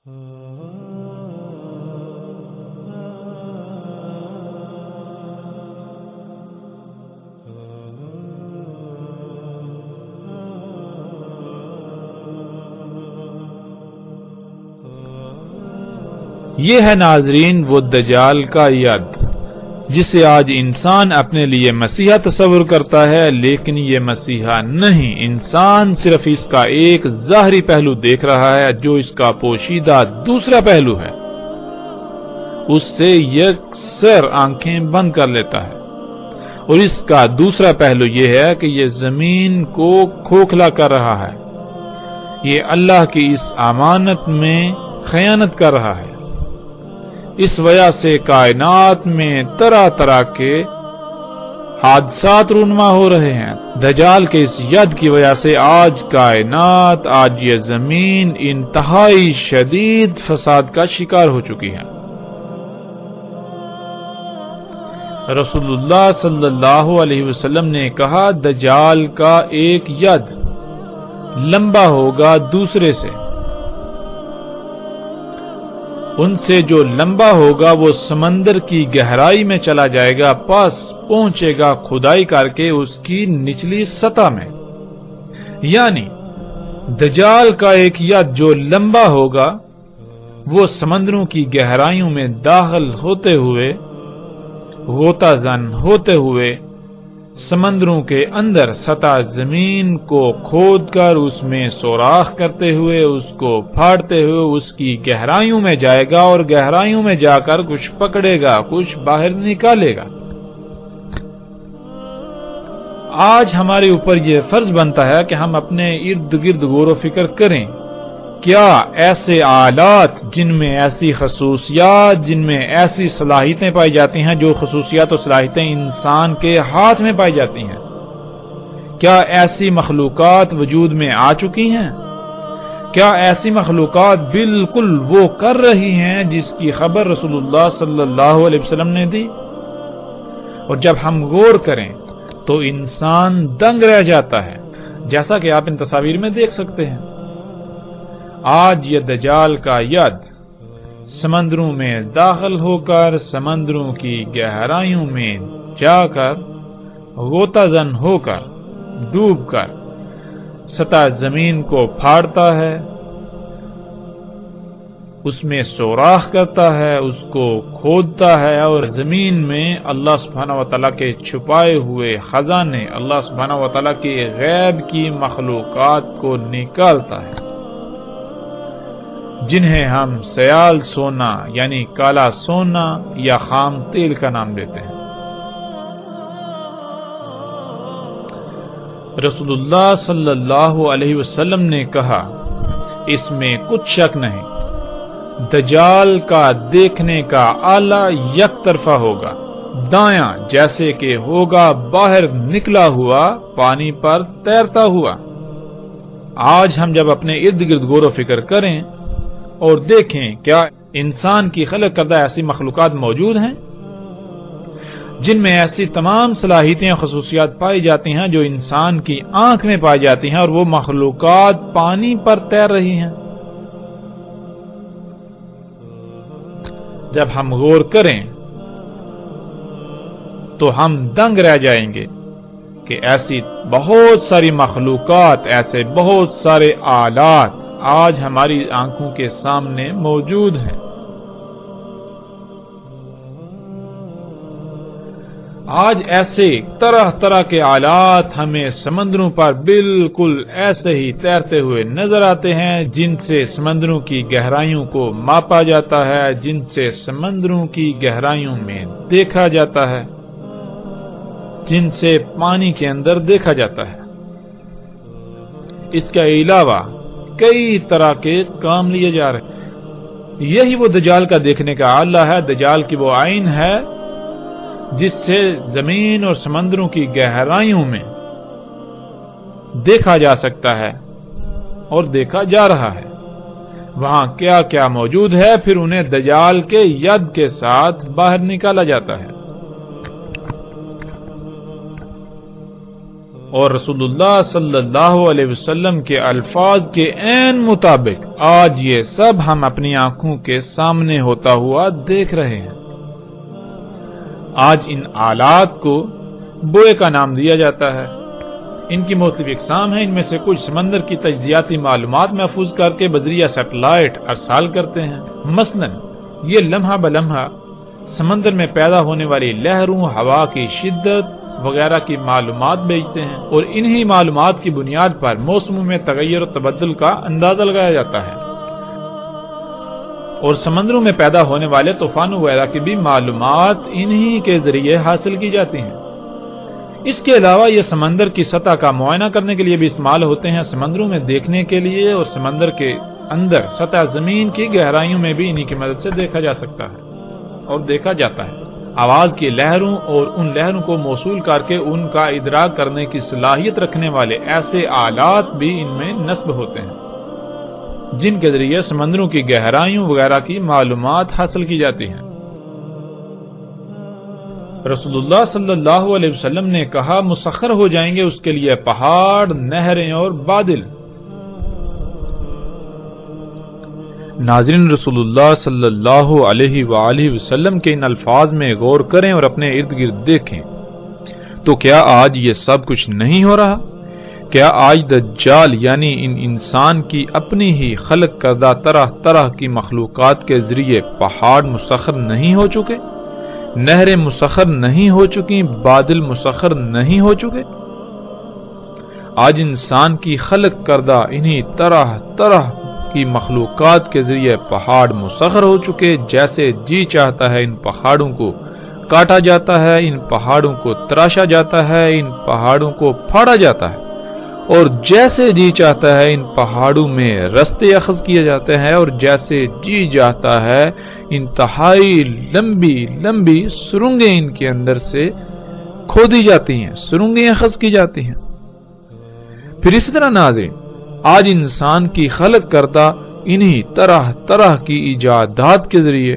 یہ ہے ناظرین وہ دجال کا ید جسے آج انسان اپنے لیے مسیحا تصور کرتا ہے، لیکن یہ مسیحا نہیں، انسان صرف اس کا ایک ظاہری پہلو دیکھ رہا ہے جو اس کا پوشیدہ دوسرا پہلو ہے، اس سے یکسر آنکھیں بند کر لیتا ہے، اور اس کا دوسرا پہلو یہ ہے کہ یہ زمین کو کھوکھلا کر رہا ہے، یہ اللہ کی اس امانت میں خیانت کر رہا ہے۔ اس وجہ سے کائنات میں طرح طرح کے حادثات رونما ہو رہے ہیں۔ دجال کے اس ید کی وجہ سے آج کائنات، آج یہ زمین انتہائی شدید فساد کا شکار ہو چکی ہے۔ رسول اللہ صلی اللہ علیہ وسلم نے کہا، دجال کا ایک ید لمبا ہوگا دوسرے سے، ان سے جو لمبا ہوگا وہ سمندر کی گہرائی میں چلا جائے گا، پاس پہنچے گا کھدائی کر کے اس کی نچلی سطح میں، یعنی دجال کا ایک ید جو لمبا ہوگا وہ سمندروں کی گہرائیوں میں داخل ہوتے ہوئے، غوطہ زن ہوتے ہوئے، سمندروں کے اندر سطح زمین کو کھود کر اس میں سوراخ کرتے ہوئے، اس کو پھاڑتے ہوئے اس کی گہرائیوں میں جائے گا، اور گہرائیوں میں جا کر کچھ پکڑے گا، کچھ باہر نکالے گا۔ آج ہمارے اوپر یہ فرض بنتا ہے کہ ہم اپنے ارد گرد غور و فکر کریں، کیا ایسے آلات جن میں ایسی خصوصیات، جن میں ایسی صلاحیتیں پائی جاتی ہیں، جو خصوصیات و صلاحیتیں انسان کے ہاتھ میں پائی جاتی ہیں، کیا ایسی مخلوقات وجود میں آ چکی ہیں؟ کیا ایسی مخلوقات بالکل وہ کر رہی ہیں جس کی خبر رسول اللہ صلی اللہ علیہ وسلم نے دی؟ اور جب ہم غور کریں تو انسان دنگ رہ جاتا ہے، جیسا کہ آپ ان تصاویر میں دیکھ سکتے ہیں۔ آج یہ دجال کا ید سمندروں میں داخل ہو کر، سمندروں کی گہرائیوں میں جا کر، غوطہ زن ہو کر، ڈوب کر سطح زمین کو پھاڑتا ہے، اس میں سوراخ کرتا ہے، اس کو کھودتا ہے، اور زمین میں اللہ سبحانہ وتعالیٰ کے چھپائے ہوئے خزانے، اللہ سبحانہ وتعالیٰ کے غیب کی مخلوقات کو نکالتا ہے، جنہیں ہم سیال سونا یعنی کالا سونا یا خام تیل کا نام دیتے ہیں۔ رسول اللہ صلی اللہ علیہ وسلم نے کہا، اس میں کچھ شک نہیں، دجال کا دیکھنے کا آلہ یک طرفہ ہوگا، دایاں جیسے کہ ہوگا باہر نکلا ہوا پانی پر تیرتا ہوا۔ آج ہم جب اپنے ارد گرد غور و فکر کریں اور دیکھیں، کیا انسان کی خلق کردہ ایسی مخلوقات موجود ہیں جن میں ایسی تمام صلاحیتیں اور خصوصیات پائی جاتی ہیں جو انسان کی آنکھ میں پائی جاتی ہیں، اور وہ مخلوقات پانی پر تیر رہی ہیں؟ جب ہم غور کریں تو ہم دنگ رہ جائیں گے کہ ایسی بہت ساری مخلوقات، ایسے بہت سارے آلات آج ہماری آنکھوں کے سامنے موجود ہیں۔ آج ایسے طرح طرح کے آلات ہمیں سمندروں پر بالکل ایسے ہی تیرتے ہوئے نظر آتے ہیں، جن سے سمندروں کی گہرائیوں کو ماپا جاتا ہے، جن سے سمندروں کی گہرائیوں میں دیکھا جاتا ہے، جن سے پانی کے اندر دیکھا جاتا ہے۔ اس کے علاوہ کئی طرح کے کام لیے جا رہے ہیں۔ یہی وہ دجال کا دیکھنے کا آلہ ہے، دجال کی وہ عین ہے جس سے زمین اور سمندروں کی گہرائیوں میں دیکھا جا سکتا ہے اور دیکھا جا رہا ہے۔ وہاں کیا کیا موجود ہے، پھر انہیں دجال کے ید کے ساتھ باہر نکالا جاتا ہے۔ اور رسول اللہ صلی اللہ علیہ وسلم کے الفاظ کے عین مطابق آج یہ سب ہم اپنی آنکھوں کے سامنے ہوتا ہوا دیکھ رہے ہیں۔ آج ان آلات کو بوئے کا نام دیا جاتا ہے۔ ان کی مختلف اقسام ہیں، ان میں سے کچھ سمندر کی تجزیاتی معلومات محفوظ کر کے بذریعہ سیٹلائٹ ارسال کرتے ہیں۔ مثلا یہ لمحہ بلمحہ سمندر میں پیدا ہونے والی لہروں، ہوا کی شدت وغیرہ کی معلومات بھیجتے ہیں، اور انہی معلومات کی بنیاد پر موسموں میں تغیر و تبدل کا اندازہ لگایا جاتا ہے، اور سمندروں میں پیدا ہونے والے طوفانوں وغیرہ کی بھی معلومات انہی کے ذریعے حاصل کی جاتی ہیں۔ اس کے علاوہ یہ سمندر کی سطح کا معائنہ کرنے کے لیے بھی استعمال ہوتے ہیں، سمندروں میں دیکھنے کے لیے، اور سمندر کے اندر سطح زمین کی گہرائیوں میں بھی انہی کی مدد سے دیکھا جا سکتا ہے اور دیکھا جاتا ہے۔ آواز کی لہروں اور ان لہروں کو موصول کر کے ان کا ادراک کرنے کی صلاحیت رکھنے والے ایسے آلات بھی ان میں نصب ہوتے ہیں، جن کے ذریعے سمندروں کی گہرائیوں وغیرہ کی معلومات حاصل کی جاتی ہیں۔ رسول اللہ صلی اللہ علیہ وسلم نے کہا، مسخر ہو جائیں گے اس کے لیے پہاڑ، نہریں اور بادل۔ ناظرین، رسول اللہ صلی اللہ علیہ وآلہ وسلم کے ان الفاظ میں غور کریں اور اپنے ارد گرد دیکھیں تو کیا آج یہ سب کچھ نہیں ہو رہا؟ کیا آج دجال یعنی ان انسان کی اپنی ہی خلق کردہ طرح طرح کی مخلوقات کے ذریعے پہاڑ مسخر نہیں ہو چکے، نہریں مسخر نہیں ہو چکی، بادل مسخر نہیں ہو چکے؟ آج انسان کی خلق کردہ انہی طرح طرح کی مخلوقات کے ذریعے پہاڑ مسخر ہو چکے، جیسے جی چاہتا ہے ان پہاڑوں کو کاٹا جاتا ہے، ان پہاڑوں کو تراشا جاتا ہے، ان پہاڑوں کو پھاڑا جاتا ہے، اور جیسے جی چاہتا ہے ان پہاڑوں میں رستے اخذ کیے جاتے ہیں، اور جیسے جی چاہتا ہے انتہائی لمبی لمبی سرنگیں ان کے اندر سے کھودی جاتی ہیں، سرنگیں اخذ کی جاتی ہیں۔ پھر اسی طرح ناظرین، آج انسان کی خلق کردہ انہی طرح طرح کی ایجادات کے ذریعے،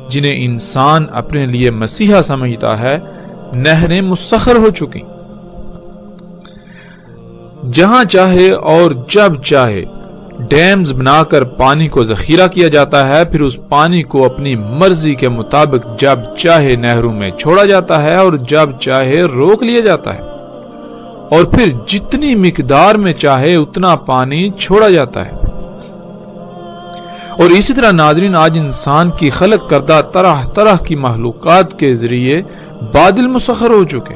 جنہیں انسان اپنے لیے مسیحا سمجھتا ہے، نہریں مسخر ہو چکی۔ جہاں چاہے اور جب چاہے ڈیمز بنا کر پانی کو ذخیرہ کیا جاتا ہے، پھر اس پانی کو اپنی مرضی کے مطابق جب چاہے نہروں میں چھوڑا جاتا ہے اور جب چاہے روک لیا جاتا ہے، اور پھر جتنی مقدار میں چاہے اتنا پانی چھوڑا جاتا ہے۔ اور اسی طرح ناظرین، آج انسان کی خلق کردہ طرح طرح کی مخلوقات کے ذریعے بادل مسخر ہو چکے۔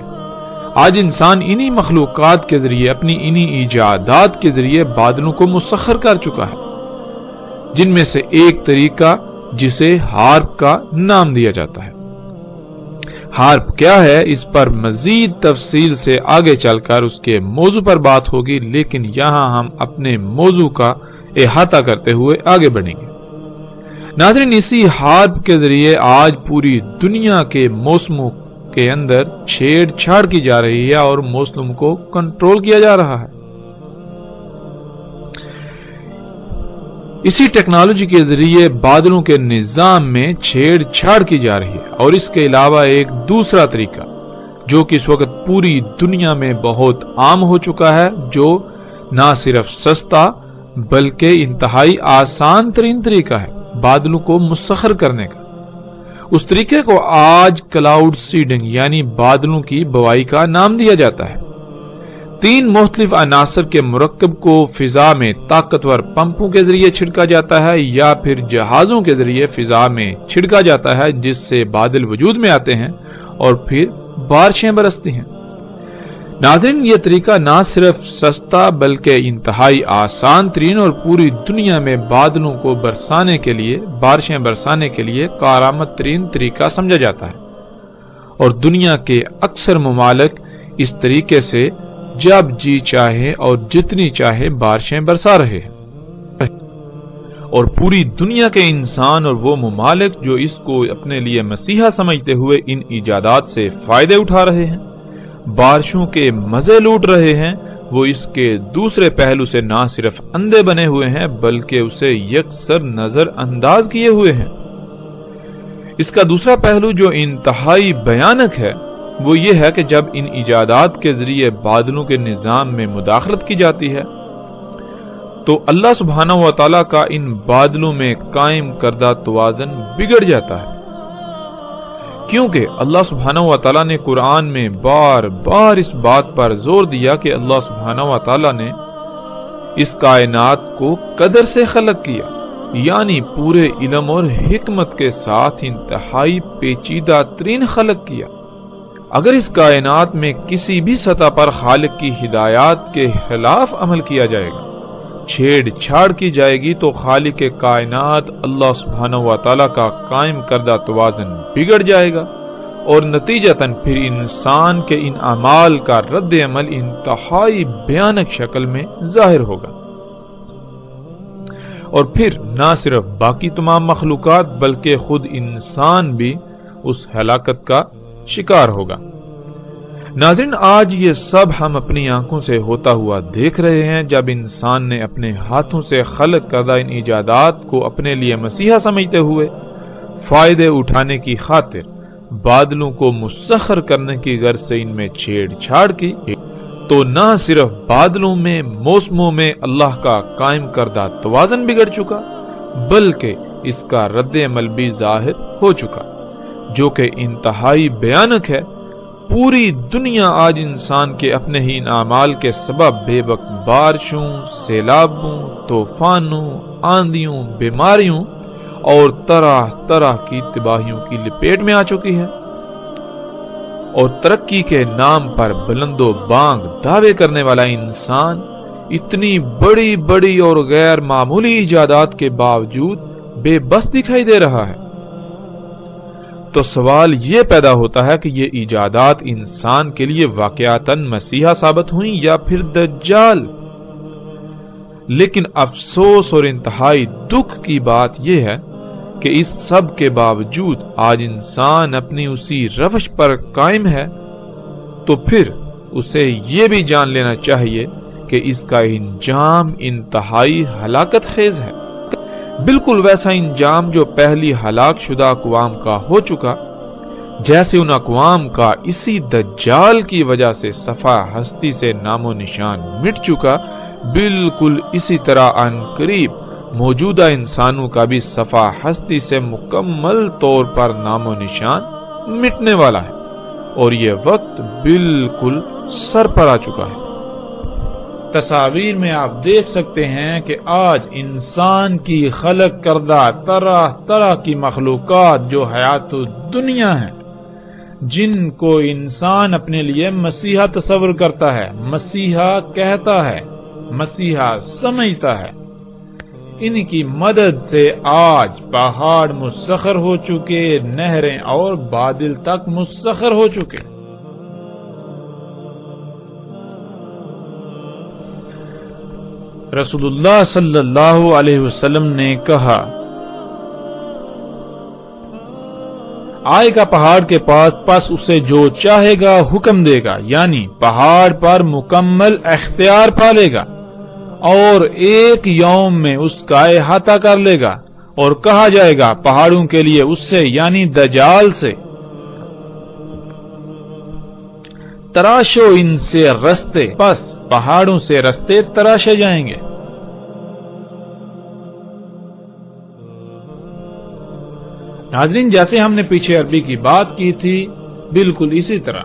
آج انسان انہی مخلوقات کے ذریعے، اپنی انہی ایجادات کے ذریعے بادلوں کو مسخر کر چکا ہے، جن میں سے ایک طریقہ جسے ہارپ کا نام دیا جاتا ہے۔ ہارپ کیا ہے، اس پر مزید تفصیل سے آگے چل کر اس کے موضوع پر بات ہوگی، لیکن یہاں ہم اپنے موضوع کا احاطہ کرتے ہوئے آگے بڑھیں گے۔ ناظرین، اسی ہارپ کے ذریعے آج پوری دنیا کے موسموں کے اندر چھیڑ چھاڑ کی جا رہی ہے اور موسم کو کنٹرول کیا جا رہا ہے۔ اسی ٹیکنالوجی کے ذریعے بادلوں کے نظام میں چھیڑ چھاڑ کی جا رہی ہے، اور اس کے علاوہ ایک دوسرا طریقہ جو کہ اس وقت پوری دنیا میں بہت عام ہو چکا ہے، جو نہ صرف سستا بلکہ انتہائی آسان ترین طریقہ ہے بادلوں کو مسخر کرنے کا۔ اس طریقے کو آج کلاؤڈ سیڈنگ یعنی بادلوں کی بوائی کا نام دیا جاتا ہے۔ 3 مختلف عناصر کے مرکب کو فضا میں طاقتور پمپوں کے ذریعے چھڑکا جاتا ہے یا پھر جہازوں کے ذریعے فضا میں چھڑکا جاتا ہے، جس سے بادل وجود میں آتے ہیں اور پھر بارشیں برستی ہیں۔ ناظرین، یہ طریقہ نہ صرف سستا بلکہ انتہائی آسان ترین اور پوری دنیا میں بادلوں کو برسانے کے لیے، بارشیں برسانے کے لیے کارآمد ترین طریقہ سمجھا جاتا ہے، اور دنیا کے اکثر ممالک اس طریقے سے جب جی چاہے اور جتنی چاہے بارشیں برسا رہے ہیں، اور پوری دنیا کے انسان اور وہ ممالک جو اس کو اپنے لیے مسیحا سمجھتے ہوئے ان ایجادات سے فائدے اٹھا رہے ہیں، بارشوں کے مزے لوٹ رہے ہیں، وہ اس کے دوسرے پہلو سے نہ صرف اندھے بنے ہوئے ہیں بلکہ اسے یکسر نظر انداز کیے ہوئے ہیں۔ اس کا دوسرا پہلو جو انتہائی بھیانک ہے وہ یہ ہے کہ جب ان ایجادات کے ذریعے بادلوں کے نظام میں مداخلت کی جاتی ہے تو اللہ سبحانہ و تعالیٰ کا ان بادلوں میں قائم کردہ توازن بگڑ جاتا ہے، کیونکہ اللہ سبحانہ و تعالیٰ نے قرآن میں بار بار اس بات پر زور دیا کہ اللہ سبحانہ و تعالیٰ نے اس کائنات کو قدر سے خلق کیا، یعنی پورے علم اور حکمت کے ساتھ انتہائی پیچیدہ ترین خلق کیا۔ اگر اس کائنات میں کسی بھی سطح پر خالق کی ہدایات کے خلاف عمل کیا جائے گا، چھیڑ چھاڑ کی جائے گی، تو خالق کائنات اللہ سبحانہ و تعالیٰ کا قائم کردہ توازن بگڑ جائے گا، اور نتیجتاً پھر انسان کے ان اعمال کا رد عمل انتہائی بھیانک شکل میں ظاہر ہوگا، اور پھر نہ صرف باقی تمام مخلوقات بلکہ خود انسان بھی اس ہلاکت کا شکار ہوگا۔ ناظرین، آج یہ سب ہم اپنی آنکھوں سے ہوتا ہوا دیکھ رہے ہیں، جب انسان نے اپنے ہاتھوں سے خلق کردہ ان ایجادات کو اپنے لیے مسیحا سمجھتے ہوئے فائدے اٹھانے کی خاطر بادلوں کو مسخر کرنے کی غرض سے ان میں چھیڑ چھاڑ کی، تو نہ صرف بادلوں میں موسموں میں اللہ کا قائم کردہ توازن بگڑ چکا بلکہ اس کا رد عمل بھی ظاہر ہو چکا، جو کہ انتہائی بھیانک ہے۔ پوری دنیا آج انسان کے اپنے ہی اعمال کے سبب بے وقت بارشوں، سیلابوں، طوفانوں، آندھیوں، بیماریوں اور طرح طرح کی تباہیوں کی لپیٹ میں آ چکی ہے، اور ترقی کے نام پر بلند و بانگ دعوے کرنے والا انسان اتنی بڑی بڑی اور غیر معمولی ایجادات کے باوجود بے بس دکھائی دے رہا ہے۔ تو سوال یہ پیدا ہوتا ہے کہ یہ ایجادات انسان کے لیے واقعتاً مسیحا ثابت ہوئیں یا پھر دجال؟ لیکن افسوس اور انتہائی دکھ کی بات یہ ہے کہ اس سب کے باوجود آج انسان اپنی اسی روش پر قائم ہے، تو پھر اسے یہ بھی جان لینا چاہیے کہ اس کا انجام انتہائی ہلاکت خیز ہے، بالکل ویسا انجام جو پہلی ہلاک شدہ اقوام کا ہو چکا، جیسے ان اقوام کا اسی دجال کی وجہ سے صفحہ ہستی سے نام و نشان مٹ چکا، بالکل اسی طرح ان قریب موجودہ انسانوں کا بھی صفحہ ہستی سے مکمل طور پر نام و نشان مٹنے والا ہے، اور یہ وقت بالکل سر پر آ چکا ہے۔ تصاویر میں آپ دیکھ سکتے ہیں کہ آج انسان کی خلق کردہ طرح طرح کی مخلوقات جو حیات دنیا ہیں، جن کو انسان اپنے لیے مسیحا تصور کرتا ہے، مسیحا کہتا ہے، مسیحا سمجھتا ہے، ان کی مدد سے آج پہاڑ مسخر ہو چکے، نہریں اور بادل تک مسخر ہو چکے۔ رسول اللہ صلی اللہ علیہ وسلم نے کہا، آئے گا پہاڑ کے پاس، پس اسے جو چاہے گا حکم دے گا، یعنی پہاڑ پر مکمل اختیار پالے گا اور ایک یوم میں اس کا احاطہ کر لے گا، اور کہا جائے گا پہاڑوں کے لیے اس سے یعنی دجال سے، تراشو ان سے رستے، پس پہاڑوں سے رستے تراشے جائیں گے۔ ناظرین، جیسے ہم نے پیچھے عربی کی بات کی تھی، بالکل اسی طرح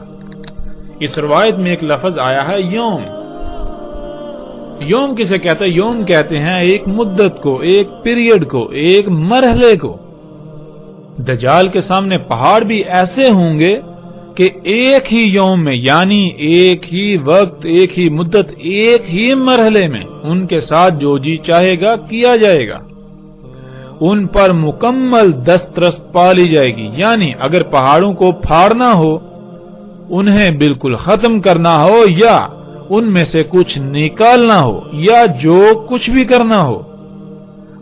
اس روایت میں ایک لفظ آیا ہے یوم۔ یوم کسے کہتے ہیں؟ یوم کہتے ہیں ایک مدت کو، ایک پیریڈ کو، ایک مرحلے کو۔ دجال کے سامنے پہاڑ بھی ایسے ہوں گے کہ ایک ہی یوم میں، یعنی ایک ہی وقت، ایک ہی مدت، ایک ہی مرحلے میں ان کے ساتھ جو جی چاہے گا کیا جائے گا، ان پر مکمل دسترس پالی جائے گی۔ یعنی اگر پہاڑوں کو پھاڑنا ہو، انہیں بالکل ختم کرنا ہو، یا ان میں سے کچھ نکالنا ہو، یا جو کچھ بھی کرنا ہو،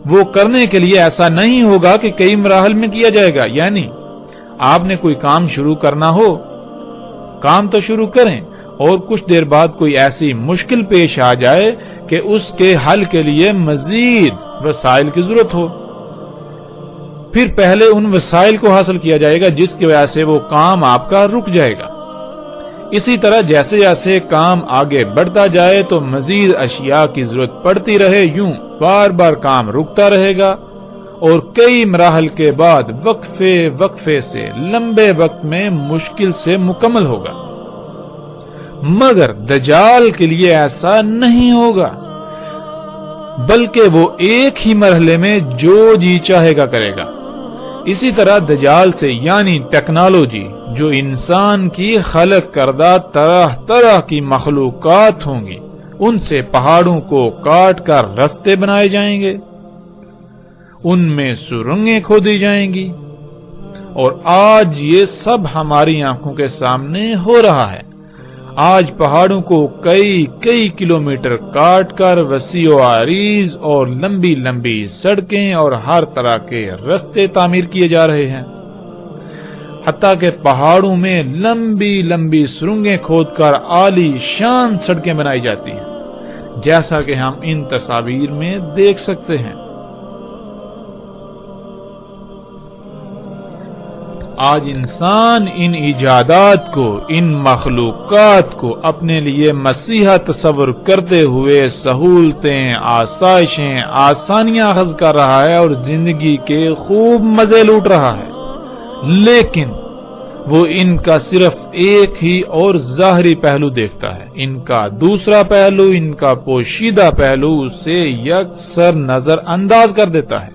وہ کرنے کے لیے ایسا نہیں ہوگا کہ کئی مراحل میں کیا جائے گا۔ یعنی آپ نے کوئی کام شروع کرنا ہو، کام تو شروع کریں، اور کچھ دیر بعد کوئی ایسی مشکل پیش آ جائے کہ اس کے حل کے لیے مزید وسائل کی ضرورت ہو، پھر پہلے ان وسائل کو حاصل کیا جائے گا جس کی وجہ سے وہ کام آپ کا رک جائے گا۔ اسی طرح جیسے جیسے کام آگے بڑھتا جائے تو مزید اشیاء کی ضرورت پڑتی رہے، یوں بار بار کام رکتا رہے گا اور کئی مراحل کے بعد وقفے سے لمبے وقت میں مشکل سے مکمل ہوگا۔ مگر دجال کے لیے ایسا نہیں ہوگا، بلکہ وہ ایک ہی مرحلے میں جو جی چاہے گا کرے گا۔ اسی طرح دجال سے یعنی ٹیکنالوجی، جو انسان کی خلق کردہ طرح طرح کی مخلوقات ہوں گی، ان سے پہاڑوں کو کاٹ کر رستے بنائے جائیں گے، ان میں سرنگیں کھودی جائیں گی، اور آج یہ سب ہماری آنکھوں کے سامنے ہو رہا ہے۔ آج پہاڑوں کو کئی کلومیٹر کاٹ کر وسیع و عریض اور لمبی لمبی سڑکیں اور ہر طرح کے رستے تعمیر کیے جا رہے ہیں، حتیٰ کہ پہاڑوں میں لمبی لمبی سرنگیں کھود کر عالی شان سڑکیں بنائی جاتی ہیں، جیسا کہ ہم ان تصاویر میں دیکھ سکتے ہیں۔ آج انسان ان ایجادات کو، ان مخلوقات کو اپنے لیے مسیحا تصور کرتے ہوئے سہولتیں، آسائشیں، آسانیاں اخذ کر رہا ہے اور زندگی کے خوب مزے لوٹ رہا ہے، لیکن وہ ان کا صرف ایک ہی اور ظاہری پہلو دیکھتا ہے۔ ان کا دوسرا پہلو، ان کا پوشیدہ پہلو اسے یکسر نظر انداز کر دیتا ہے۔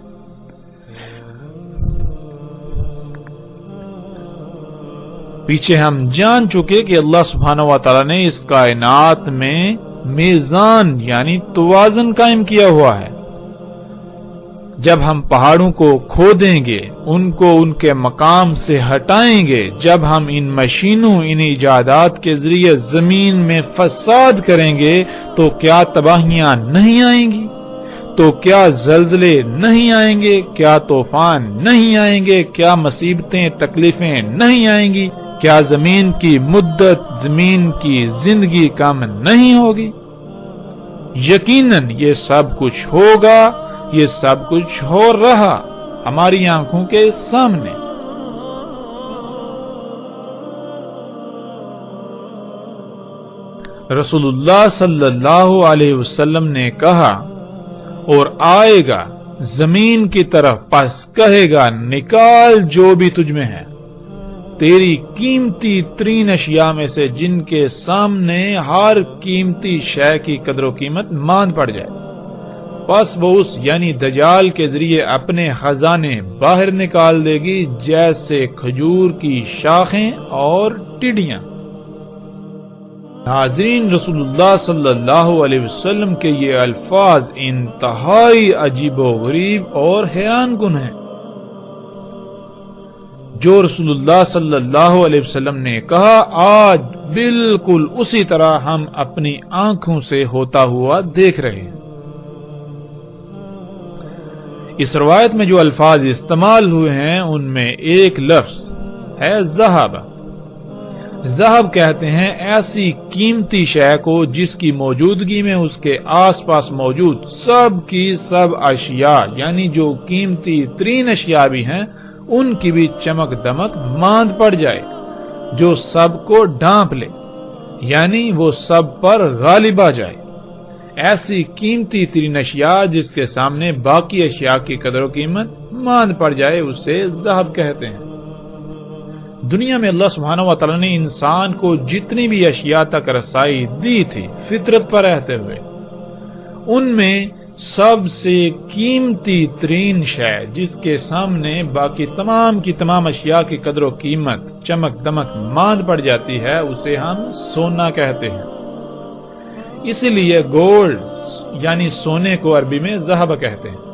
پیچھے ہم جان چکے کہ اللہ سبحانہ و تعالی نے اس کائنات میں میزان یعنی توازن قائم کیا ہوا ہے۔ جب ہم پہاڑوں کو کھودیں گے، ان کو ان کے مقام سے ہٹائیں گے، جب ہم ان مشینوں، ان ایجادات کے ذریعے زمین میں فساد کریں گے، تو کیا تباہیاں نہیں آئیں گی؟ تو کیا زلزلے نہیں آئیں گے؟ کیا طوفان نہیں آئیں گے؟ کیا مصیبتیں، تکلیفیں نہیں آئیں گی؟ کیا زمین کی مدت، زمین کی زندگی کم نہیں ہوگی؟ یقیناً یہ سب کچھ ہوگا، یہ سب کچھ ہو رہا ہماری آنکھوں کے سامنے۔ رسول اللہ صلی اللہ علیہ وسلم نے کہا، اور آئے گا زمین کی طرف، پس کہے گا نکال جو بھی تجھ میں ہے، تیری قیمتی ترین اشیاء میں سے، جن کے سامنے ہر قیمتی شے کی قدر و قیمت ماند پڑ جائے۔ پس وہ اس یعنی دجال کے ذریعے اپنے خزانے باہر نکال دے گی، جیسے کھجور کی شاخیں اور ٹڈیاں۔ ناظرین، رسول اللہ صلی اللہ علیہ وسلم کے یہ الفاظ انتہائی عجیب و غریب اور حیران کن ہیں۔ جو رسول اللہ صلی اللہ علیہ وسلم نے کہا، آج بالکل اسی طرح ہم اپنی آنکھوں سے ہوتا ہوا دیکھ رہے ہیں۔ اس روایت میں جو الفاظ استعمال ہوئے ہیں ان میں ایک لفظ ہے ذہب۔ ذہب کہتے ہیں ایسی قیمتی شے کو جس کی موجودگی میں اس کے آس پاس موجود سب کی سب اشیاء یعنی جو قیمتی ترین اشیاء بھی ہیں ان کی بھی چمک دمک ماند پڑ جائے، جو سب کو ڈھانپ لے، یعنی وہ سب پر غالب آ جائے۔ ایسی قیمتی ترین اشیاء جس کے سامنے باقی اشیاء کی قدر و قیمت ماند پڑ جائے، اسے ذہب کہتے ہیں۔ دنیا میں اللہ سبحانہ و تعالی نے انسان کو جتنی بھی اشیاء تک رسائی دی تھی فطرت پر رہتے ہوئے، ان میں سب سے قیمتی ترین شے جس کے سامنے باقی تمام کی تمام اشیاء کی قدر و قیمت چمک دمک ماند پڑ جاتی ہے، اسے ہم سونا کہتے ہیں۔ اسی لیے گولڈ یعنی سونے کو عربی میں ذہب کہتے ہیں۔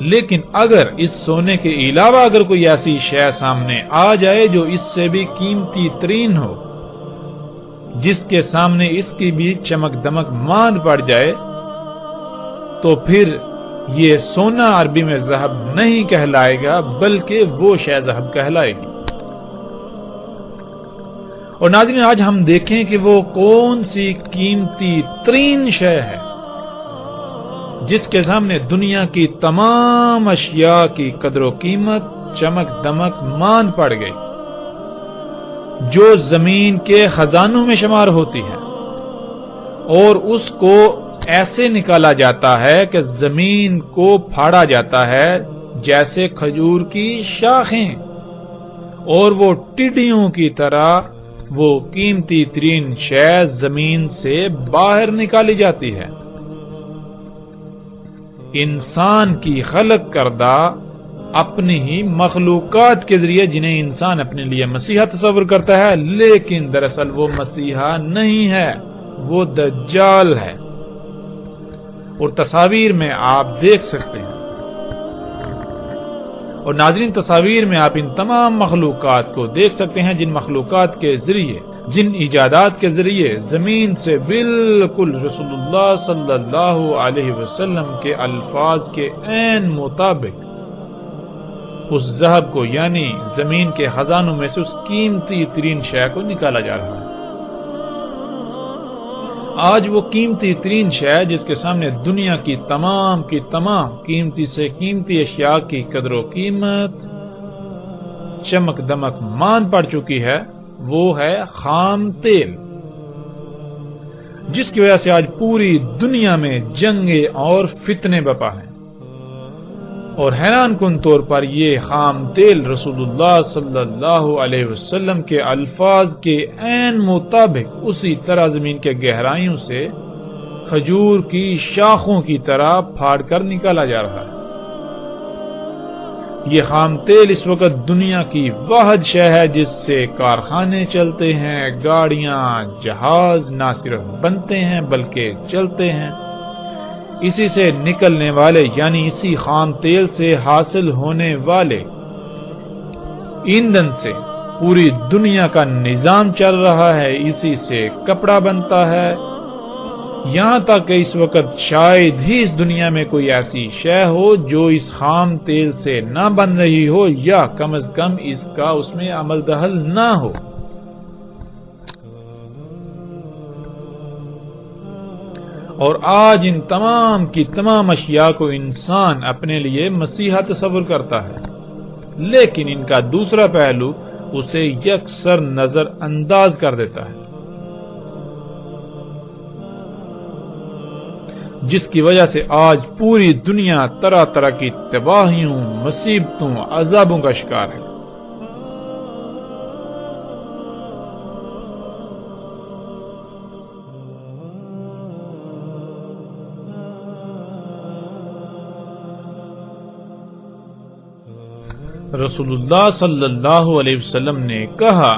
لیکن اگر اس سونے کے علاوہ اگر کوئی ایسی شے سامنے آ جائے جو اس سے بھی قیمتی ترین ہو، جس کے سامنے اس کی بھی چمک دمک ماند پڑ جائے، تو پھر یہ سونا عربی میں ذہب نہیں کہلائے گا بلکہ وہ شے ذہب کہلائے گی۔ اور ناظرین، آج ہم دیکھیں کہ وہ کون سی قیمتی ترین شے ہے جس کے سامنے دنیا کی تمام اشیاء کی قدر و قیمت چمک دمک ماند پڑ گئی۔ جو زمین کے خزانوں میں شمار ہوتی ہے، اور اس کو ایسے نکالا جاتا ہے کہ زمین کو پھاڑا جاتا ہے جیسے کھجور کی شاخیں، اور وہ ٹڈیوں کی طرح وہ قیمتی ترین شے زمین سے باہر نکالی جاتی ہے۔ انسان کی خلق کردہ اپنی ہی مخلوقات کے ذریعے جنہیں انسان اپنے لیے مسیحا تصور کرتا ہے، لیکن دراصل وہ مسیحا نہیں ہے، وہ دجال ہے۔ اور تصاویر میں آپ دیکھ سکتے ہیں، اور ناظرین تصاویر میں آپ ان تمام مخلوقات کو دیکھ سکتے ہیں جن مخلوقات کے ذریعے، جن ایجادات کے ذریعے زمین سے بالکل رسول اللہ صلی اللہ علیہ وسلم کے الفاظ کے عین مطابق اس ذہب کو، یعنی زمین کے خزانوں میں سے اس قیمتی ترین شے کو نکالا جا رہا ہے۔ آج وہ قیمتی ترین شے جس کے سامنے دنیا کی تمام قیمتی سے قیمتی اشیاء کی قدر و قیمت چمک دمک مان پڑ چکی ہے، وہ ہے خام تیل، جس کی وجہ سے آج پوری دنیا میں جنگیں اور فتنے بپا ہیں۔ اور حیران کن طور پر یہ خام تیل رسول اللہ صلی اللہ علیہ وسلم کے الفاظ کے عین مطابق اسی طرح زمین کے گہرائیوں سے کھجور کی شاخوں کی طرح پھاڑ کر نکالا جا رہا ہے۔ یہ خام تیل اس وقت دنیا کی واحد شے ہے جس سے کارخانے چلتے ہیں، گاڑیاں، جہاز نہ صرف بنتے ہیں بلکہ چلتے ہیں۔ اسی سے نکلنے والے، یعنی اسی خام تیل سے حاصل ہونے والے ایندھن سے پوری دنیا کا نظام چل رہا ہے، اسی سے کپڑا بنتا ہے، یہاں تک کہ اس وقت شاید ہی اس دنیا میں کوئی ایسی شے ہو جو اس خام تیل سے نہ بن رہی ہو، یا کم از کم اس کا اس میں عمل دخل نہ ہو۔ اور آج ان تمام کی تمام اشیاء کو انسان اپنے لیے مسیحا تصور کرتا ہے، لیکن ان کا دوسرا پہلو اسے یکسر نظر انداز کر دیتا ہے، جس کی وجہ سے آج پوری دنیا طرح طرح کی تباہیوں، مصیبتوں، عذابوں کا شکار ہے۔ رسول اللہ صلی اللہ علیہ وسلم نے کہا،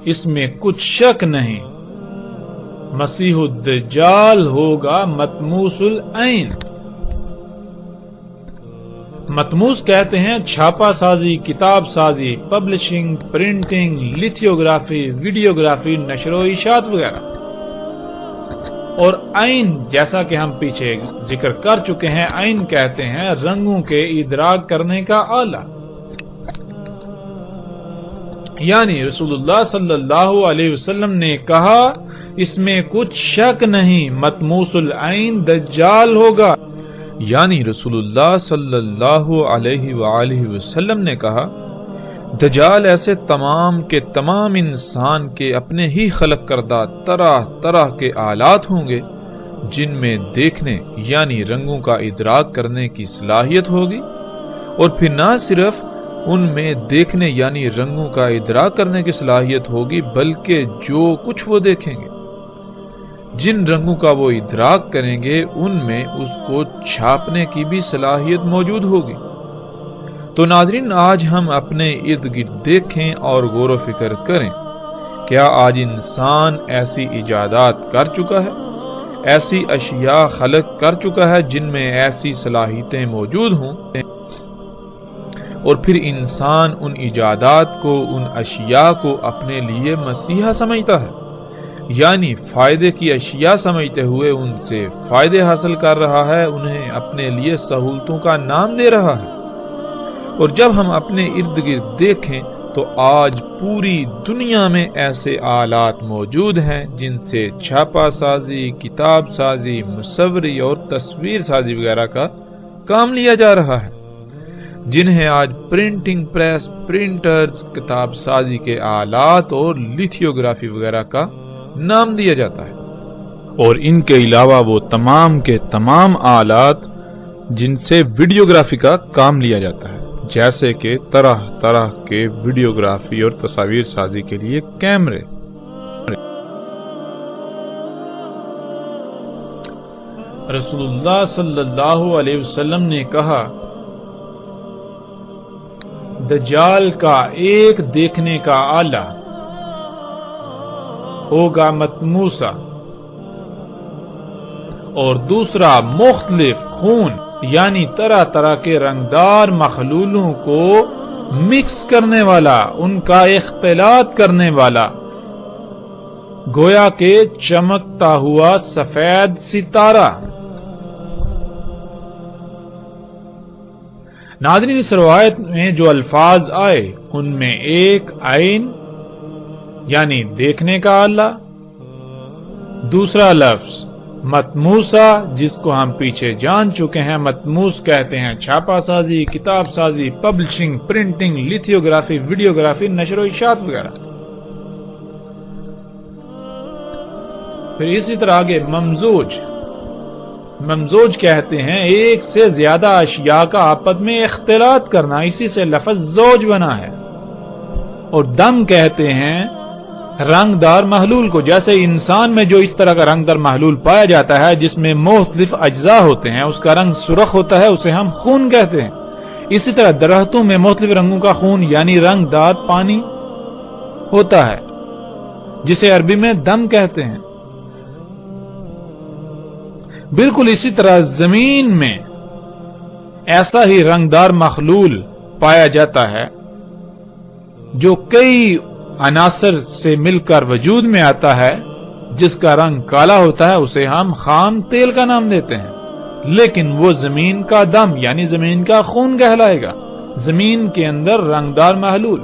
اس میں کچھ شک نہیں، مسیح الدجال ہوگا مطموس العین۔ مطموس کہتے ہیں چھاپا سازی، کتاب سازی، پبلشنگ، پرنٹنگ، لیتھیوگرافی، ویڈیوگرافی، نشر و اشاعت وغیرہ۔ اور عین، جیسا کہ ہم پیچھے ذکر کر چکے ہیں، عین کہتے ہیں رنگوں کے ادراک کرنے کا آلہ۔ یعنی رسول اللہ صلی اللہ علیہ وسلم نے کہا، اس میں کچھ شک نہیں، مطموس العین دجال ہوگا۔ یعنی رسول اللہ صلی اللہ علیہ وآلہ وسلم نے کہا، دجال ایسے تمام کے تمام انسان کے اپنے ہی خلق کردہ طرح طرح کے آلات ہوں گے جن میں دیکھنے یعنی رنگوں کا ادراک کرنے کی صلاحیت ہوگی، اور پھر نہ صرف ان میں دیکھنے یعنی رنگوں کا ادراک کرنے کی صلاحیت ہوگی، بلکہ جو کچھ وہ دیکھیں گے، جن رنگوں کا وہ ادراک کریں گے، ان میں اس کو چھاپنے کی بھی صلاحیت موجود ہوگی۔ تو ناظرین، آج ہم اپنے ارد گرد دیکھیں اور غور و فکر کریں، کیا آج انسان ایسی ایجادات کر چکا ہے، ایسی اشیاء خلق کر چکا ہے جن میں ایسی صلاحیتیں موجود ہوں، اور پھر انسان ان ایجادات کو، ان اشیاء کو اپنے لیے مسیحا سمجھتا ہے، یعنی فائدے کی اشیاء سمجھتے ہوئے ان سے فائدے حاصل کر رہا ہے، انہیں اپنے لیے سہولتوں کا نام دے رہا ہے۔ اور جب ہم اپنے ارد گرد دیکھیں تو آج پوری دنیا میں ایسے آلات موجود ہیں جن سے چھاپا سازی، کتاب سازی، مصوری اور تصویر سازی وغیرہ کا کام لیا جا رہا ہے۔ جنہیں آج پرنٹنگ پریس، پرنٹرز، کتاب سازی کے آلات اور لیتھیوگرافی وغیرہ کا نام دیا جاتا ہے، اور ان کے علاوہ وہ تمام کے تمام آلات جن سے ویڈیوگرافی کا کام لیا جاتا ہے، جیسے کہ طرح طرح کے ویڈیوگرافی اور تصاویر سازی کے لیے کیمرے۔ رسول اللہ صلی اللہ علیہ وسلم نے کہا، دجال کا ایک دیکھنے کا آلہ ہوگا مطموسہ، اور دوسرا مختلف خون یعنی طرح طرح کے رنگدار مخلولوں کو مکس کرنے والا، ان کا اختلاط کرنے والا، گویا کہ چمکتا ہوا سفید ستارہ۔ ناظرین، اس روایت میں جو الفاظ آئے ان میں ایک عین یعنی دیکھنے کا آلہ، دوسرا لفظ مطموسہ جس کو ہم پیچھے جان چکے ہیں، مطموس کہتے ہیں چھاپا سازی، کتاب سازی، پبلشنگ، پرنٹنگ، لیتھیوگرافی، ویڈیوگرافی، نشر و اشاعت وغیرہ۔ پھر اسی طرح آگے ممزوج، ممزوج کہتے ہیں ایک سے زیادہ اشیاء کا آپس میں اختلاط کرنا، اسی سے لفظ زوج بنا ہے۔ اور دم کہتے ہیں رنگدار محلول کو، جیسے انسان میں جو اس طرح کا رنگدار محلول پایا جاتا ہے جس میں مختلف اجزاء ہوتے ہیں، اس کا رنگ سرخ ہوتا ہے، اسے ہم خون کہتے ہیں۔ اسی طرح درختوں میں مختلف رنگوں کا خون یعنی رنگدار پانی ہوتا ہے، جسے عربی میں دم کہتے ہیں۔ بالکل اسی طرح زمین میں ایسا ہی رنگدار مخلول پایا جاتا ہے جو کئی عناصر سے مل کر وجود میں آتا ہے، جس کا رنگ کالا ہوتا ہے، اسے ہم خام تیل کا نام دیتے ہیں، لیکن وہ زمین کا دم یعنی زمین کا خون کہلائے گا، زمین کے اندر رنگدار محلول۔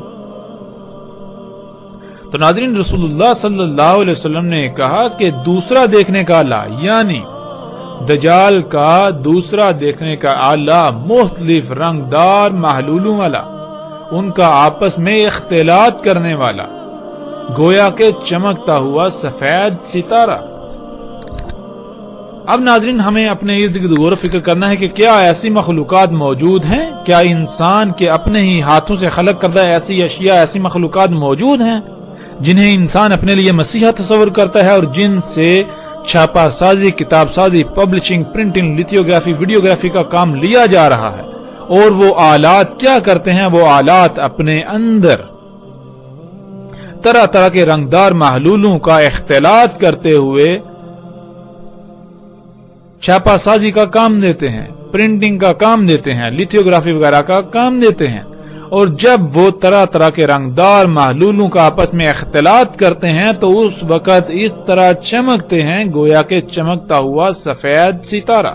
تو ناظرین، رسول اللہ صلی اللہ علیہ وسلم نے کہا کہ دوسرا دیکھنے کا آلہ یعنی دجال کا دوسرا دیکھنے کا آلہ مختلف رنگدار محلولوں والا، ان کا آپس میں اختلاط کرنے والا، گویا کہ چمکتا ہوا سفید ستارہ۔ اب ناظرین، ہمیں اپنے ارد گرد غور و فکر کرنا ہے کہ کیا ایسی مخلوقات موجود ہیں، کیا انسان کے اپنے ہی ہاتھوں سے خلق کردہ ایسی اشیاء، ایسی مخلوقات موجود ہیں جنہیں انسان اپنے لیے مسیحا تصور کرتا ہے اور جن سے چھاپا سازی، کتاب سازی، پبلشنگ، پرنٹنگ، لیتھیوگرافی، ویڈیوگرافی کا کام لیا جا رہا ہے؟ اور وہ آلات کیا کرتے ہیں؟ وہ آلات اپنے اندر طرح طرح کے رنگدار محلولوں کا اختلاط کرتے ہوئے چھاپا سازی کا کام دیتے ہیں، پرنٹنگ کا کام دیتے ہیں، لیتھیوگرافی وغیرہ کا کام دیتے ہیں۔ اور جب وہ طرح طرح کے رنگدار محلولوں کا آپس میں اختلاط کرتے ہیں تو اس وقت اس طرح چمکتے ہیں گویا کہ چمکتا ہوا سفید ستارہ۔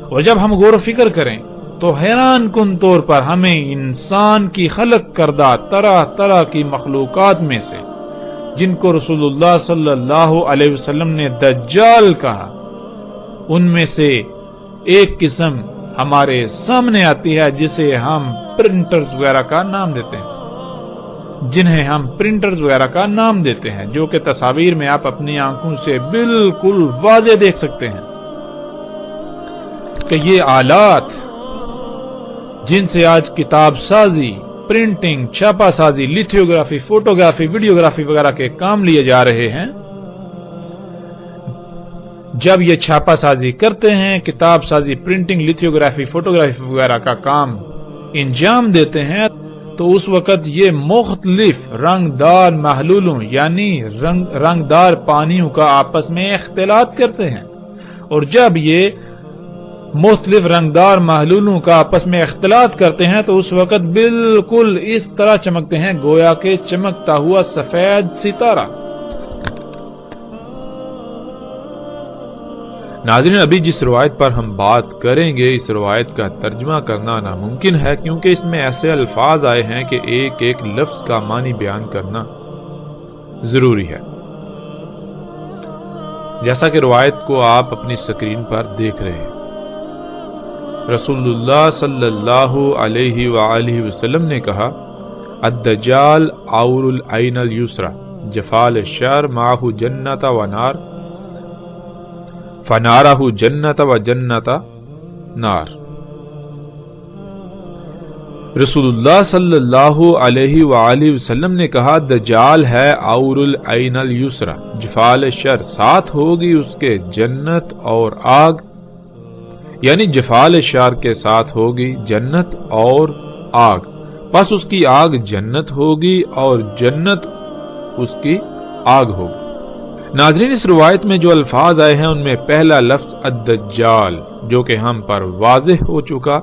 اور جب ہم غور و فکر کریں تو حیران کن طور پر ہمیں انسان کی خلق کردہ طرح طرح کی مخلوقات میں سے جن کو رسول اللہ صلی اللہ علیہ وسلم نے دجال کہا، ان میں سے ایک قسم ہمارے سامنے آتی ہے جسے ہم پرنٹرز وغیرہ کا نام دیتے ہیں، جنہیں ہم پرنٹرز وغیرہ کا نام دیتے ہیں، جو کہ تصاویر میں آپ اپنی آنکھوں سے بالکل واضح دیکھ سکتے ہیں کہ یہ آلات جن سے آج کتاب سازی، پرنٹنگ، چھاپا سازی، لیتھیوگرافی، فوٹوگرافی، ویڈیوگرافی وغیرہ کے کام لیے جا رہے ہیں، جب یہ چھاپا سازی کرتے ہیں، کتاب سازی، پرنٹنگ، لیتھیوگرافی، فوٹوگرافی وغیرہ کا کام انجام دیتے ہیں، تو اس وقت یہ مختلف رنگدار محلولوں یعنی رنگدار پانیوں کا آپس میں اختلاط کرتے ہیں۔ اور جب یہ مختلف رنگدار محلولوں کا آپس میں اختلاط کرتے ہیں تو اس وقت بالکل اس طرح چمکتے ہیں گویا کہ چمکتا ہوا سفید ستارہ۔ ناظرین، ابھی جس روایت پر ہم بات کریں گے، اس روایت کا ترجمہ کرنا ناممکن ہے، کیونکہ اس میں ایسے الفاظ آئے ہیں کہ ایک ایک لفظ کا معنی بیان کرنا ضروری ہے، جیسا کہ روایت کو آپ اپنی سکرین پر دیکھ رہے ہیں۔ رسول اللہ صلی اللہ علیہ وآلہ وسلم نے کہا الدجال عور العین الیسرا جفال الشر معہ جنت و نار فنارہ جنت و جنت نار۔ رسول اللہ صلی اللہ علیہ وآلہ وسلم نے کہا دجال ہے عور العین الیسرا جفال الشر، ساتھ ہوگی اس کے جنت اور آگ، یعنی جفال الشر کے ساتھ ہوگی جنت اور آگ، پس اس کی آگ جنت ہوگی اور جنت اس کی آگ ہوگی۔ ناظرین، اس روایت میں جو الفاظ آئے ہیں ان میں پہلا لفظ الدجال، جو کہ ہم پر واضح ہو چکا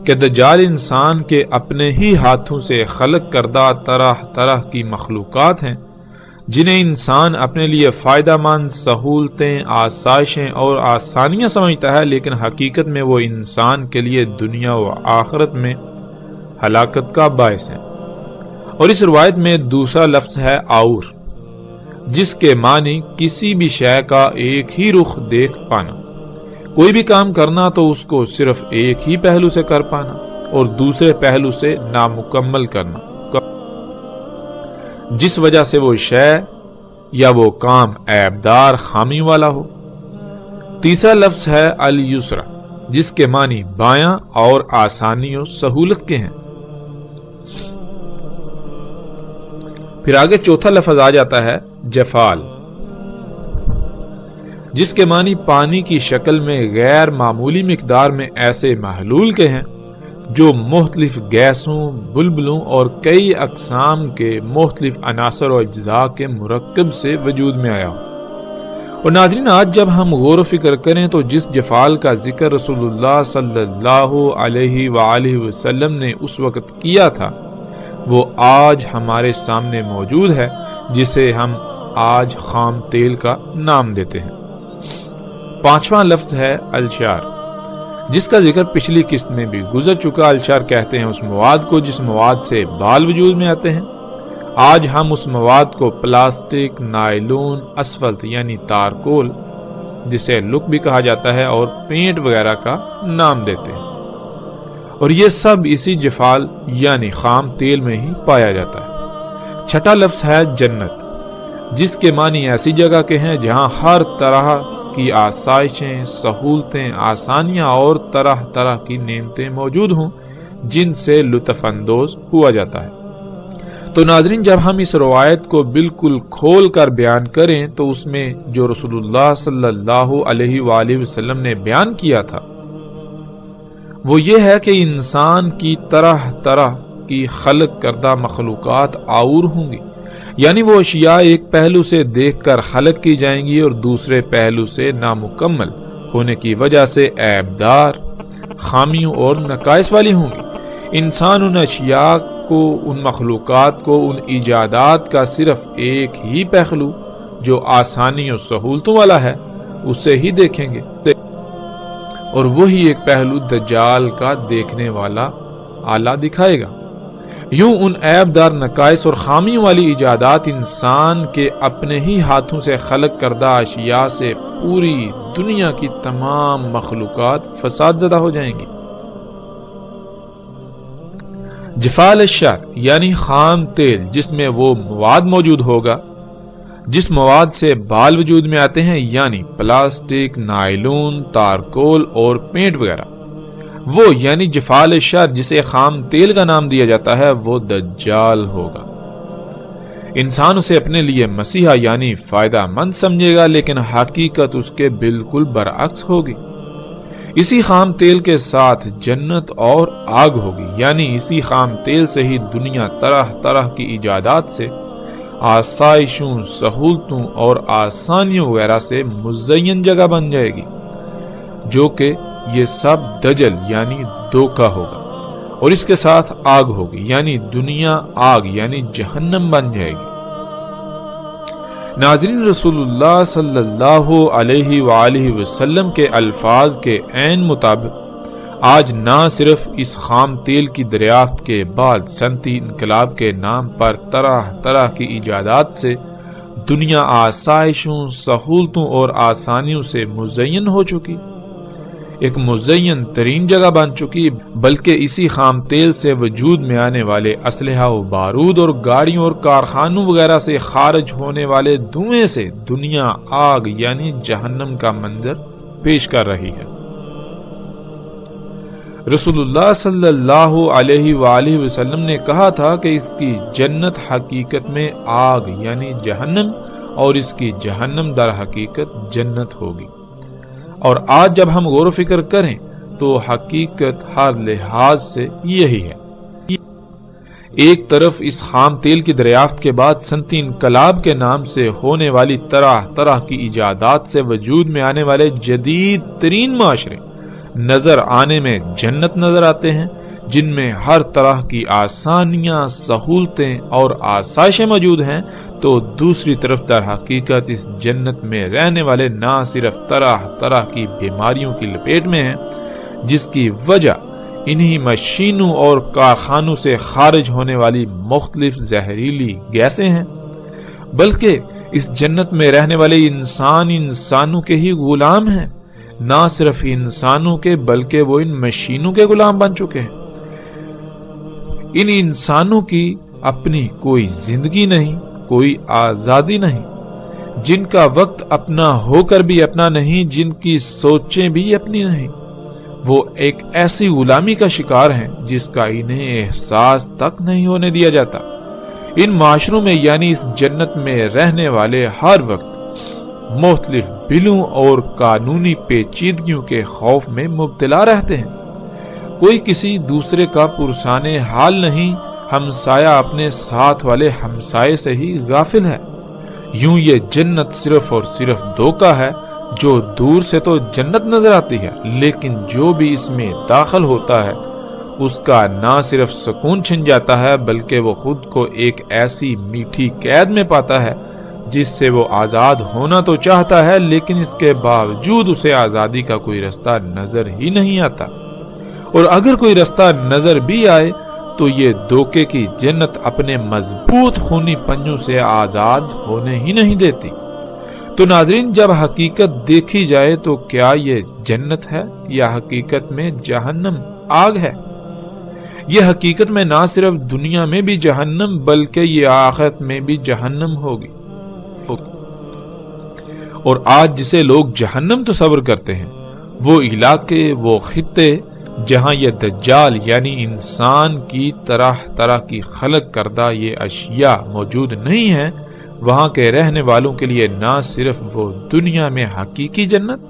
کہ دجال انسان کے اپنے ہی ہاتھوں سے خلق کردہ طرح طرح کی مخلوقات ہیں جنہیں انسان اپنے لیے فائدہ مند سہولتیں، آسائشیں اور آسانیاں سمجھتا ہے، لیکن حقیقت میں وہ انسان کے لیے دنیا و آخرت میں ہلاکت کا باعث ہے۔ اور اس روایت میں دوسرا لفظ ہے عور، جس کے معنی کسی بھی شے کا ایک ہی رخ دیکھ پانا، کوئی بھی کام کرنا تو اس کو صرف ایک ہی پہلو سے کر پانا اور دوسرے پہلو سے نامکمل کرنا، جس وجہ سے وہ شے یا وہ کام عیبدار خامی والا ہو۔ تیسرا لفظ ہے الیسرا، جس کے معنی بایاں اور آسانی و سہولت کے ہیں۔ پھر آگے چوتھا لفظ آ جاتا ہے جفال، جس کے معنی پانی کی شکل میں غیر معمولی مقدار میں ایسے محلول کے ہیں جو مختلف گیسوں، بلبلوں اور کئی اقسام کے مختلف عناصر و اجزاء کے مرکب سے وجود میں آیا ہو۔ اور ناظرین، آج جب ہم غور و فکر کریں تو جس جفال کا ذکر رسول اللہ صلی اللہ علیہ وآلہ وسلم نے اس وقت کیا تھا، وہ آج ہمارے سامنے موجود ہے، جسے ہم آج خام تیل کا نام دیتے ہیں۔ پانچواں لفظ ہے الشار، جس کا ذکر پچھلی قسط میں بھی گزر چکا۔ الشار کہتے ہیں اس مواد کو جس مواد سے بال وجود میں آتے ہیں۔ آج ہم اس مواد کو پلاسٹک، نائلون، اسفلت یعنی تارکول، جسے لک بھی کہا جاتا ہے، اور پینٹ وغیرہ کا نام دیتے ہیں، اور یہ سب اسی جفال یعنی خام تیل میں ہی پایا جاتا ہے۔ چھٹا لفظ ہے جنت، جس کے معنی ایسی جگہ کے ہیں جہاں ہر طرح کی آسائشیں، سہولتیں، آسانیاں اور طرح طرح کی نعمتیں موجود ہوں جن سے لطف اندوز ہوا جاتا ہے۔ تو ناظرین، جب ہم اس روایت کو بالکل کھول کر بیان کریں تو اس میں جو رسول اللہ صلی اللہ علیہ وآلہ وسلم نے بیان کیا تھا وہ یہ ہے کہ انسان کی طرح طرح کی خلق کردہ مخلوقات عور ہوں گی، یعنی وہ اشیاء ایک پہلو سے دیکھ کر خلق کی جائیں گی اور دوسرے پہلو سے نامکمل ہونے کی وجہ سے عیبدار، خامیوں اور نقائص والی ہوں گی۔ انسان ان اشیاء کو، ان مخلوقات کو، ان ایجادات کا صرف ایک ہی پہلو جو آسانی اور سہولتوں والا ہے اسے ہی دیکھیں گے، اور وہی ایک پہلو دجال کا دیکھنے والا آلہ دکھائے گا۔ یوں ان عیب دار نقائص اور خامیوں والی ایجادات انسان کے اپنے ہی ہاتھوں سے خلق کردہ اشیاء سے پوری دنیا کی تمام مخلوقات فساد زدہ ہو جائیں گی۔ جفال الشر یعنی خام تیل، جس میں وہ مواد موجود ہوگا جس مواد سے بال وجود میں آتے ہیں، یعنی پلاسٹک، نائلون، تارکول اور پینٹ وغیرہ، وہ یعنی جفال الشر جسے خام تیل کا نام دیا جاتا ہے، وہ دجال ہوگا۔ انسان اسے اپنے لیے مسیحا یعنی فائدہ مند سمجھے گا، لیکن حقیقت اس کے بالکل برعکس ہوگی۔ اسی خام تیل کے ساتھ جنت اور آگ ہوگی، یعنی اسی خام تیل سے ہی دنیا طرح طرح کی ایجادات سے، آسائشوں، سہولتوں اور آسانیوں وغیرہ سے مزین جگہ بن جائے گی، جو کہ یہ سب دجل یعنی دھوکہ ہوگا، اور اس کے ساتھ آگ ہوگی، یعنی دنیا آگ یعنی جہنم بن جائے گی۔ ناظرین، رسول اللہ صلی اللہ علیہ وآلہ وسلم کے الفاظ کے عین مطابق آج نہ صرف اس خام تیل کی دریافت کے بعد صنعتی انقلاب کے نام پر طرح طرح کی ایجادات سے دنیا آسائشوں، سہولتوں اور آسانیوں سے مزین ہو چکی، ایک مزین ترین جگہ بن چکی، بلکہ اسی خام تیل سے وجود میں آنے والے اسلحہ و بارود اور گاڑیوں اور کارخانوں وغیرہ سے خارج ہونے والے دھوئیں سے دنیا آگ یعنی جہنم کا منظر پیش کر رہی ہے۔ رسول اللہ صلی اللہ علیہ وآلہ وسلم نے کہا تھا کہ اس کی جنت حقیقت میں آگ یعنی جہنم اور اس کی جہنم در حقیقت جنت ہوگی۔ اور آج جب ہم غور و فکر کریں تو حقیقت ہر لحاظ سے یہی ہے۔ ایک طرف اس خام تیل کی دریافت کے بعد صنعتی انقلاب کے نام سے ہونے والی طرح طرح کی ایجادات سے وجود میں آنے والے جدید ترین معاشرے نظر آنے میں جنت نظر آتے ہیں، جن میں ہر طرح کی آسانیاں، سہولتیں اور آسائشیں موجود ہیں، تو دوسری طرف در حقیقت اس جنت میں رہنے والے نہ صرف طرح طرح کی بیماریوں کی لپیٹ میں ہیں، جس کی وجہ انہی مشینوں اور کارخانوں سے خارج ہونے والی مختلف زہریلی گیسیں ہیں، بلکہ اس جنت میں رہنے والے انسان انسانوں کے ہی غلام ہیں، نہ صرف انسانوں کے بلکہ وہ ان مشینوں کے غلام بن چکے ہیں۔ ان انسانوں کی اپنی کوئی زندگی نہیں، کوئی آزادی نہیں، جن کا وقت اپنا ہو کر بھی اپنا نہیں، جن کی سوچیں بھی اپنی نہیں، وہ ایک ایسی غلامی کا شکار ہیں جس کا انہیں احساس تک نہیں ہونے دیا جاتا۔ ان معاشروں میں یعنی اس جنت میں رہنے والے ہر وقت مختلف بلوں اور قانونی پیچیدگیوں کے خوف میں مبتلا رہتے ہیں۔ کوئی کسی دوسرے کا پرسان حال نہیں، ہمسایہ اپنے ساتھ والے ہمسائے سے ہی غافل ہے۔ یوں یہ جنت صرف اور صرف دھوکہ ہے، جو دور سے تو جنت نظر آتی ہے، لیکن جو بھی اس میں داخل ہوتا ہے اس کا نہ صرف سکون چھن جاتا ہے بلکہ وہ خود کو ایک ایسی میٹھی قید میں پاتا ہے جس سے وہ آزاد ہونا تو چاہتا ہے، لیکن اس کے باوجود اسے آزادی کا کوئی رستہ نظر ہی نہیں آتا، اور اگر کوئی رستہ نظر بھی آئے تو یہ دھوکے کی جنت اپنے مضبوط خونی پنجوں سے آزاد ہونے ہی نہیں دیتی۔ تو ناظرین، جب حقیقت دیکھی جائے تو کیا یہ جنت ہے یا حقیقت میں جہنم آگ ہے؟ یہ حقیقت میں نہ صرف دنیا میں بھی جہنم بلکہ یہ آخرت میں بھی جہنم ہوگی۔ اور آج جسے لوگ جہنم تصور کرتے ہیں، وہ علاقے، وہ خطے جہاں یہ دجال یعنی انسان کی طرح طرح کی خلق کردہ یہ اشیاء موجود نہیں ہیں، وہاں کے رہنے والوں کے لیے نہ صرف وہ دنیا میں حقیقی جنت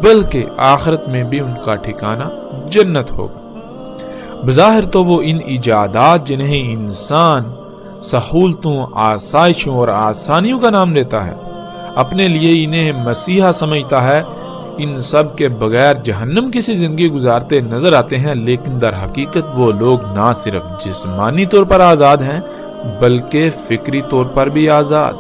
بلکہ آخرت میں بھی ان کا ٹھکانہ جنت ہوگا۔ بظاہر تو وہ ان ایجادات جنہیں انسان سہولتوں، آسائشوں اور آسانیوں کا نام دیتا ہے، اپنے لیے انہیں مسیحا سمجھتا ہے، ان سب کے بغیر جہنم کی سی زندگی گزارتے نظر آتے ہیں، لیکن در حقیقت وہ لوگ نہ صرف جسمانی طور پر آزاد ہیں بلکہ فکری طور پر بھی آزاد۔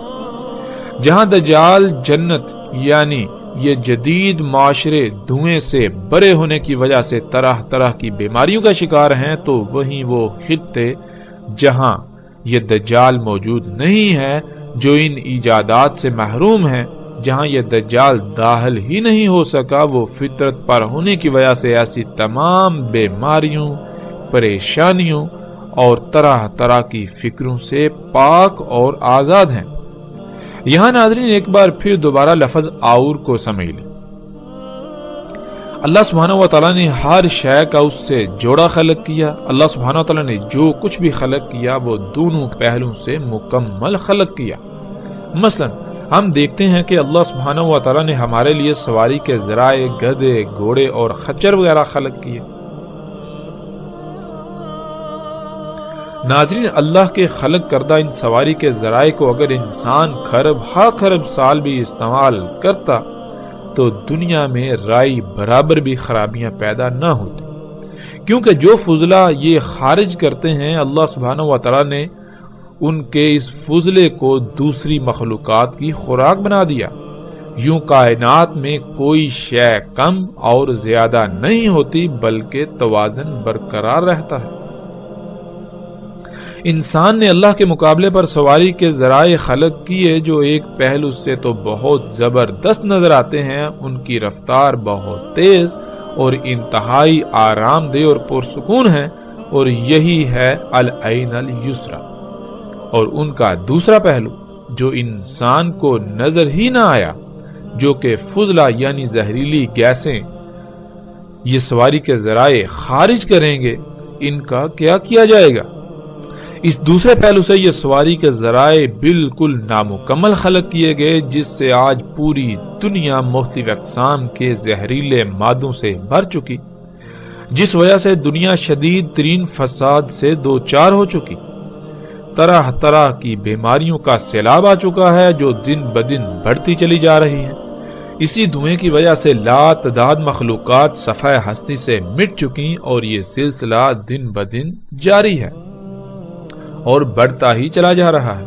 جہاں دجال جنت یعنی یہ جدید معاشرے دھوئیں سے بھرے ہونے کی وجہ سے طرح طرح کی بیماریوں کا شکار ہیں، تو وہیں وہ خطے جہاں یہ دجال موجود نہیں ہے، جو ان ایجادات سے محروم ہیں، جہاں یہ دجال داخل ہی نہیں ہو سکا، وہ فطرت پر ہونے کی وجہ سے ایسی تمام بیماریوں، پریشانیوں اور طرح طرح کی فکروں سے پاک اور آزاد ہیں۔ یہاں ناظرین ایک بار پھر دوبارہ لفظ آور کو سمجھ لیں۔ اللہ سبحانہ و تعالیٰ نے ہر شے کا اس سے جوڑا خلق کیا۔ اللہ سبحانہ و تعالیٰ نے جو کچھ بھی خلق کیا وہ دونوں پہلوں سے مکمل خلق کیا۔ مثلا ہم دیکھتے ہیں کہ اللہ سبحانہ و تعالیٰ نے ہمارے لیے سواری کے ذرائع، گدھے، گھوڑے اور خچر وغیرہ خلق کیے۔ ناظرین، اللہ کے خلق کردہ ان سواری کے ذرائع کو اگر انسان خرب ہا خرب سال بھی استعمال کرتا تو دنیا میں رائی برابر بھی خرابیاں پیدا نہ ہوتی، کیونکہ جو فضلہ یہ خارج کرتے ہیں، اللہ سبحانہ و تعالیٰ نے ان کے اس فضلے کو دوسری مخلوقات کی خوراک بنا دیا۔ یوں کائنات میں کوئی شے کم اور زیادہ نہیں ہوتی بلکہ توازن برقرار رہتا ہے۔ انسان نے اللہ کے مقابلے پر سواری کے ذرائع خلق کیے جو ایک پہلو سے تو بہت زبردست نظر آتے ہیں، ان کی رفتار بہت تیز اور انتہائی آرام دہ اور پرسکون ہے، اور یہی ہے العین الیسری۔ اور ان کا دوسرا پہلو جو انسان کو نظر ہی نہ آیا، جو کہ فضلہ یعنی زہریلی گیسیں یہ سواری کے ذرائع خارج کریں گے، ان کا کیا کیا جائے گا؟ اس دوسرے پہلو سے یہ سواری کے ذرائع بالکل نامکمل خلق کیے گئے، جس سے آج پوری دنیا مختلف اقسام کے زہریلے مادوں سے بھر چکی، جس وجہ سے دنیا شدید ترین فساد سے دوچار ہو چکی، طرح طرح کی بیماریوں کا سیلاب آ چکا ہے جو دن بدن بڑھتی چلی جا رہی ہیں۔ اسی دھوئیں کی وجہ سے لاتعداد مخلوقات صفحہ ہستی سے مٹ چکی، اور یہ سلسلہ دن بدن جاری ہے اور بڑھتا ہی چلا جا رہا ہے۔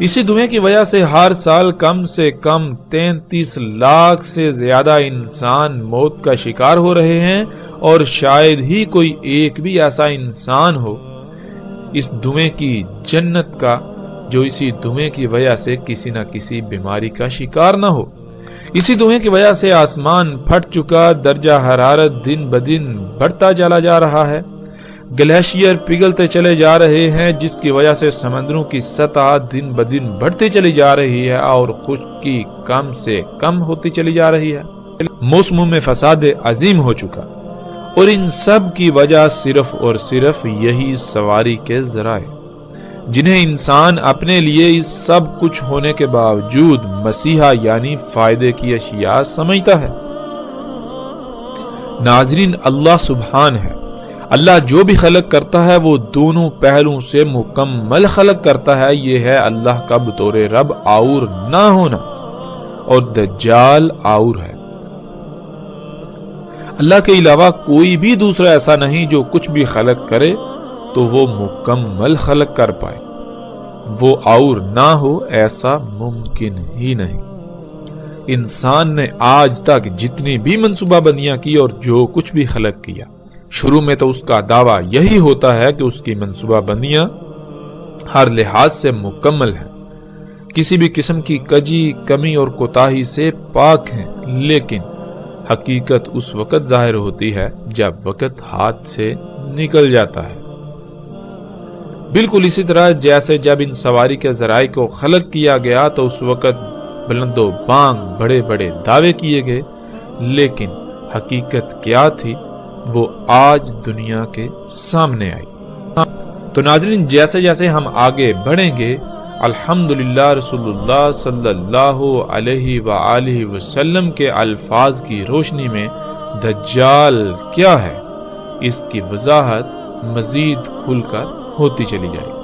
اسی دھوئیں کی وجہ سے ہر سال کم سے کم 33 لاکھ سے زیادہ انسان موت کا شکار ہو رہے ہیں، اور شاید ہی کوئی ایک بھی ایسا انسان ہو اس دھوئیں کی جنت کا جو اسی دھوئیں کی وجہ سے کسی نہ کسی بیماری کا شکار نہ ہو۔ اسی دھوئیں کی وجہ سے آسمان پھٹ چکا، درجہ حرارت دن بدن بڑھتا چلا جا رہا ہے، گلیشیئر پگھلتے چلے جا رہے ہیں، جس کی وجہ سے سمندروں کی سطح دن بدن بڑھتی چلی جا رہی ہے اور خشکی کم سے کم ہوتی چلی جا رہی ہے، موسموں میں فساد عظیم ہو چکا، اور ان سب کی وجہ صرف اور صرف یہی سواری کے ذرائع، جنہیں انسان اپنے لیے اس سب کچھ ہونے کے باوجود مسیحا یعنی فائدے کی اشیاء سمجھتا ہے۔ ناظرین، اللہ سبحان ہے، اللہ جو بھی خلق کرتا ہے وہ دونوں پہلوؤں سے مکمل خلق کرتا ہے۔ یہ ہے اللہ کا بطور رب اور نہ ہونا، اور دجال اور ہے۔ اللہ کے علاوہ کوئی بھی دوسرا ایسا نہیں جو کچھ بھی خلق کرے تو وہ مکمل خلق کر پائے، وہ اور نہ ہو ایسا ممکن ہی نہیں۔ انسان نے آج تک جتنی بھی منصوبہ بندیاں کی اور جو کچھ بھی خلق کیا، شروع میں تو اس کا دعویٰ یہی ہوتا ہے کہ اس کی منصوبہ بندیاں ہر لحاظ سے مکمل ہیں، کسی بھی قسم کی کجی، کمی اور کوتاہی سے پاک ہیں، لیکن حقیقت اس وقت ظاہر ہوتی ہے جب وقت ہاتھ سے نکل جاتا ہے۔ بالکل اسی طرح جیسے جب ان سواری کے ذرائع کو خلق کیا گیا تو اس وقت بلند و بانگ بڑے بڑے دعوے کیے گئے، لیکن حقیقت کیا تھی وہ آج دنیا کے سامنے آئی۔ تو ناظرین، جیسے جیسے ہم آگے بڑھیں گے، الحمدللہ رسول اللہ صلی اللہ علیہ وآلہ وسلم کے الفاظ کی روشنی میں دجال کیا ہے، اس کی وضاحت مزید کھل کر ہوتی چلی جائے گی۔